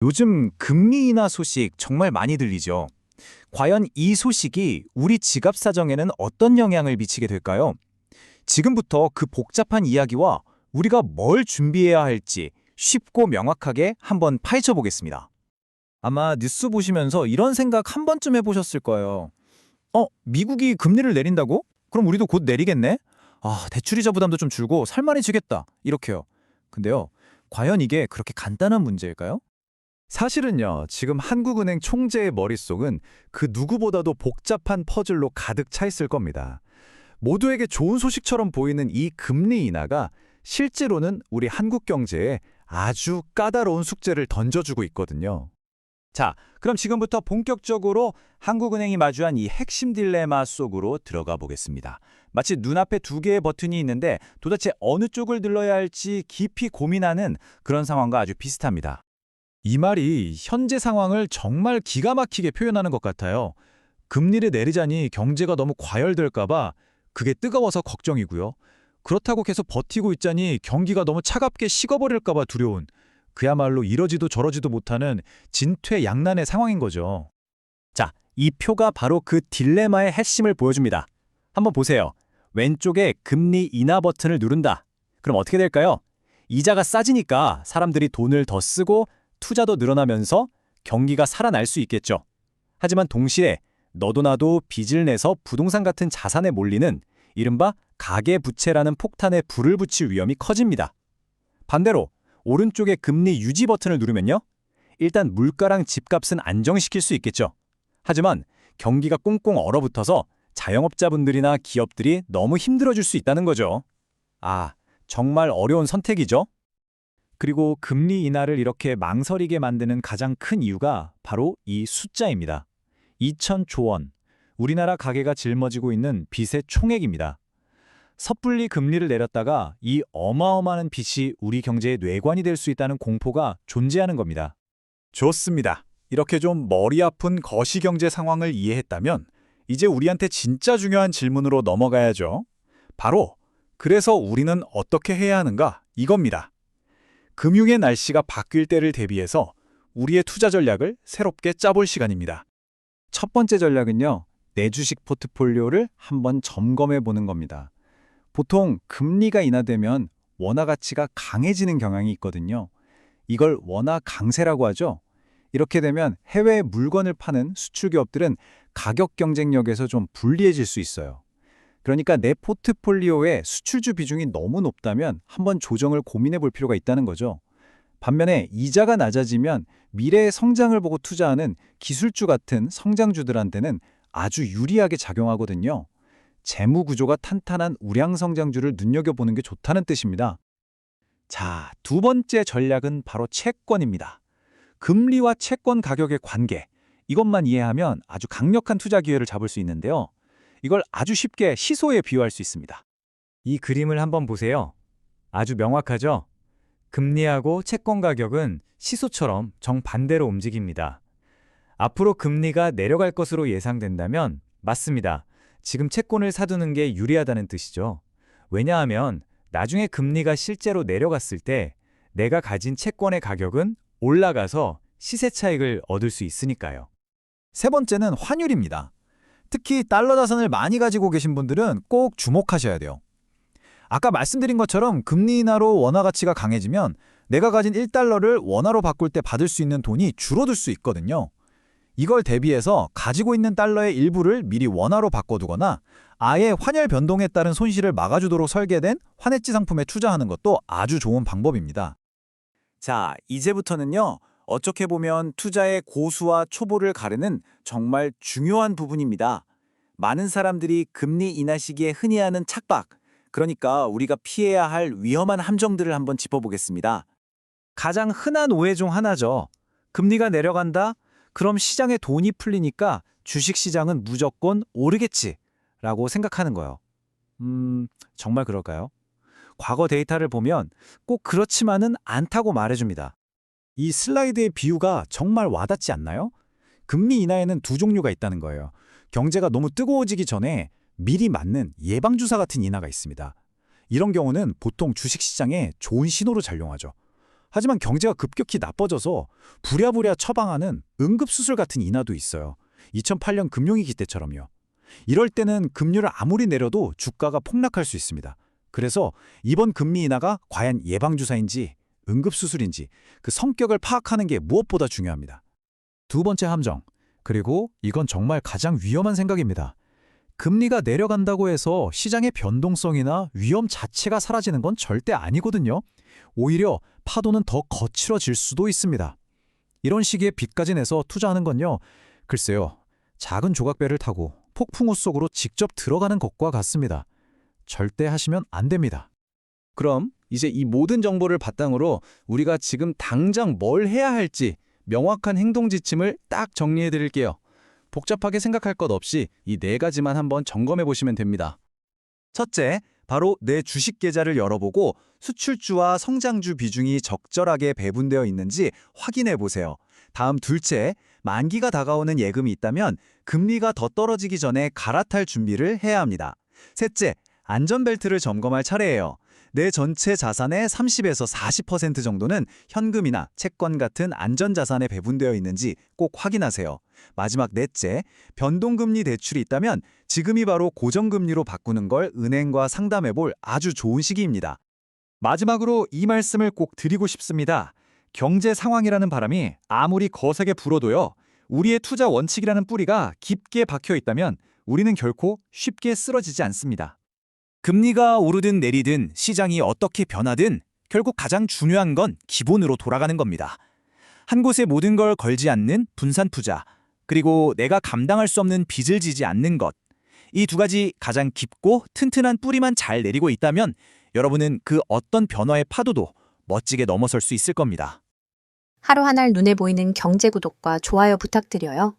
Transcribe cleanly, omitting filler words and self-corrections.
요즘 금리 인하 소식 정말 많이 들리죠. 과연 이 소식이 우리 지갑 사정에는 어떤 영향을 미치게 될까요? 지금부터 그 복잡한 이야기와 우리가 뭘 준비해야 할지 쉽고 명확하게 한번 파헤쳐 보겠습니다. 아마 뉴스 보시면서 이런 생각 한 번쯤 해보셨을 거예요. 미국이 금리를 내린다고? 그럼 우리도 곧 내리겠네? 대출이자 부담도 좀 줄고 살만해지겠다. 이렇게요. 근데요, 과연 이게 그렇게 간단한 문제일까요? 사실은요, 지금 한국은행 총재의 머릿속은 그 누구보다도 복잡한 퍼즐로 가득 차 있을 겁니다. 모두에게 좋은 소식처럼 보이는 이 금리 인하가 실제로는 우리 한국 경제에 아주 까다로운 숙제를 던져주고 있거든요. 자, 그럼 지금부터 본격적으로 한국은행이 마주한 이 핵심 딜레마 속으로 들어가 보겠습니다. 마치 눈앞에 두 개의 버튼이 있는데 도대체 어느 쪽을 눌러야 할지 깊이 고민하는 그런 상황과 아주 비슷합니다. 이 말이 현재 상황을 정말 기가 막히게 표현하는 것 같아요. 금리를 내리자니 경제가 너무 과열될까 봐 그게 뜨거워서 걱정이고요. 그렇다고 계속 버티고 있자니 경기가 너무 차갑게 식어버릴까 봐 두려운, 그야말로 이러지도 저러지도 못하는 진퇴양난의 상황인 거죠. 자, 이 표가 바로 그 딜레마의 핵심을 보여줍니다. 한번 보세요. 왼쪽에 금리 인하 버튼을 누른다. 그럼 어떻게 될까요? 이자가 싸지니까 사람들이 돈을 더 쓰고 투자도 늘어나면서 경기가 살아날 수 있겠죠. 하지만 동시에 너도 나도 빚을 내서 부동산 같은 자산에 몰리는 이른바 가계부채라는 폭탄에 불을 붙일 위험이 커집니다. 반대로 오른쪽에 금리 유지 버튼을 누르면요. 일단 물가랑 집값은 안정시킬 수 있겠죠. 하지만 경기가 꽁꽁 얼어붙어서 자영업자분들이나 기업들이 너무 힘들어질 수 있다는 거죠. 정말 어려운 선택이죠. 그리고 금리 인하를 이렇게 망설이게 만드는 가장 큰 이유가 바로 이 숫자입니다. 2,000조 원. 우리나라 가계가 짊어지고 있는 빚의 총액입니다. 섣불리 금리를 내렸다가 이 어마어마한 빚이 우리 경제의 뇌관이 될 수 있다는 공포가 존재하는 겁니다. 좋습니다. 이렇게 좀 머리 아픈 거시경제 상황을 이해했다면 이제 우리한테 진짜 중요한 질문으로 넘어가야죠. 바로 그래서 우리는 어떻게 해야 하는가 이겁니다. 금융의 날씨가 바뀔 때를 대비해서 우리의 투자 전략을 새롭게 짜볼 시간입니다. 첫 번째 전략은요, 내 주식 포트폴리오를 한번 점검해 보는 겁니다. 보통 금리가 인하되면 원화 가치가 강해지는 경향이 있거든요. 이걸 원화 강세라고 하죠. 이렇게 되면 해외 물건을 파는 수출 기업들은 가격 경쟁력에서 좀 불리해질 수 있어요. 그러니까 내 포트폴리오의 수출주 비중이 너무 높다면 한번 조정을 고민해 볼 필요가 있다는 거죠. 반면에 이자가 낮아지면 미래의 성장을 보고 투자하는 기술주 같은 성장주들한테는 아주 유리하게 작용하거든요. 재무 구조가 탄탄한 우량 성장주를 눈여겨보는 게 좋다는 뜻입니다. 자, 두 번째 전략은 바로 채권입니다. 금리와 채권 가격의 관계, 이것만 이해하면 아주 강력한 투자 기회를 잡을 수 있는데요. 이걸 아주 쉽게 시소에 비유할 수 있습니다. 이 그림을 한번 보세요. 아주 명확하죠? 금리하고 채권 가격은 시소처럼 정반대로 움직입니다. 앞으로 금리가 내려갈 것으로 예상된다면 맞습니다. 지금 채권을 사두는 게 유리하다는 뜻이죠. 왜냐하면 나중에 금리가 실제로 내려갔을 때 내가 가진 채권의 가격은 올라가서 시세 차익을 얻을 수 있으니까요. 세 번째는 환율입니다. 특히 달러 자산을 많이 가지고 계신 분들은 꼭 주목하셔야 돼요. 아까 말씀드린 것처럼 금리 인하로 원화 가치가 강해지면 내가 가진 1달러를 원화로 바꿀 때 받을 수 있는 돈이 줄어들 수 있거든요. 이걸 대비해서 가지고 있는 달러의 일부를 미리 원화로 바꿔두거나 아예 환율 변동에 따른 손실을 막아주도록 설계된 환해지 상품에 투자하는 것도 아주 좋은 방법입니다. 자, 이제부터는요. 어떻게 보면 투자의 고수와 초보를 가르는 정말 중요한 부분입니다. 많은 사람들이 금리 인하 시기에 흔히 하는 착각, 그러니까 우리가 피해야 할 위험한 함정들을 한번 짚어보겠습니다. 가장 흔한 오해 중 하나죠. 금리가 내려간다? 그럼 시장에 돈이 풀리니까 주식시장은 무조건 오르겠지 라고 생각하는 거예요. 정말 그럴까요? 과거 데이터를 보면 꼭 그렇지만은 않다고 말해줍니다. 이 슬라이드의 비유가 정말 와닿지 않나요? 금리 인하에는 두 종류가 있다는 거예요. 경제가 너무 뜨거워지기 전에 미리 맞는 예방주사 같은 인하가 있습니다. 이런 경우는 보통 주식시장에 좋은 신호로 작용하죠. 하지만 경제가 급격히 나빠져서 부랴부랴 처방하는 응급수술 같은 인하도 있어요. 2008년 금융위기 때처럼요. 이럴 때는 금리를 아무리 내려도 주가가 폭락할 수 있습니다. 그래서 이번 금리 인하가 과연 예방주사인지 응급수술인지 그 성격을 파악하는 게 무엇보다 중요합니다. 두 번째 함정. 그리고 이건 정말 가장 위험한 생각입니다. 금리가 내려간다고 해서 시장의 변동성이나 위험 자체가 사라지는 건 절대 아니거든요. 오히려 파도는 더 거칠어질 수도 있습니다. 이런 시기에 빚까지 내서 투자하는 건요. 글쎄요. 작은 조각배를 타고 폭풍우 속으로 직접 들어가는 것과 같습니다. 절대 하시면 안 됩니다. 그럼 이제 이 모든 정보를 바탕으로 우리가 지금 당장 뭘 해야 할지 명확한 행동 지침을 딱 정리해 드릴게요. 복잡하게 생각할 것 없이 이 네 가지만 한번 점검해 보시면 됩니다. 첫째, 바로 내 주식 계좌를 열어보고 수출주와 성장주 비중이 적절하게 배분되어 있는지 확인해 보세요. 다음 둘째, 만기가 다가오는 예금이 있다면 금리가 더 떨어지기 전에 갈아탈 준비를 해야 합니다. 셋째, 안전벨트를 점검할 차례예요. 내 전체 자산의 30에서 40% 정도는 현금이나 채권 같은 안전자산에 배분되어 있는지 꼭 확인하세요. 마지막 넷째, 변동금리 대출이 있다면 지금이 바로 고정금리로 바꾸는 걸 은행과 상담해볼 아주 좋은 시기입니다. 마지막으로 이 말씀을 꼭 드리고 싶습니다. 경제 상황이라는 바람이 아무리 거세게 불어도요, 우리의 투자 원칙이라는 뿌리가 깊게 박혀 있다면 우리는 결코 쉽게 쓰러지지 않습니다. 금리가 오르든 내리든 시장이 어떻게 변하든 결국 가장 중요한 건 기본으로 돌아가는 겁니다. 한 곳에 모든 걸 걸지 않는 분산 투자, 그리고 내가 감당할 수 없는 빚을 지지 않는 것. 이 두 가지 가장 깊고 튼튼한 뿌리만 잘 내리고 있다면 여러분은 그 어떤 변화의 파도도 멋지게 넘어설 수 있을 겁니다. 하루 한 알 눈에 보이는 경제 구독과 좋아요 부탁드려요.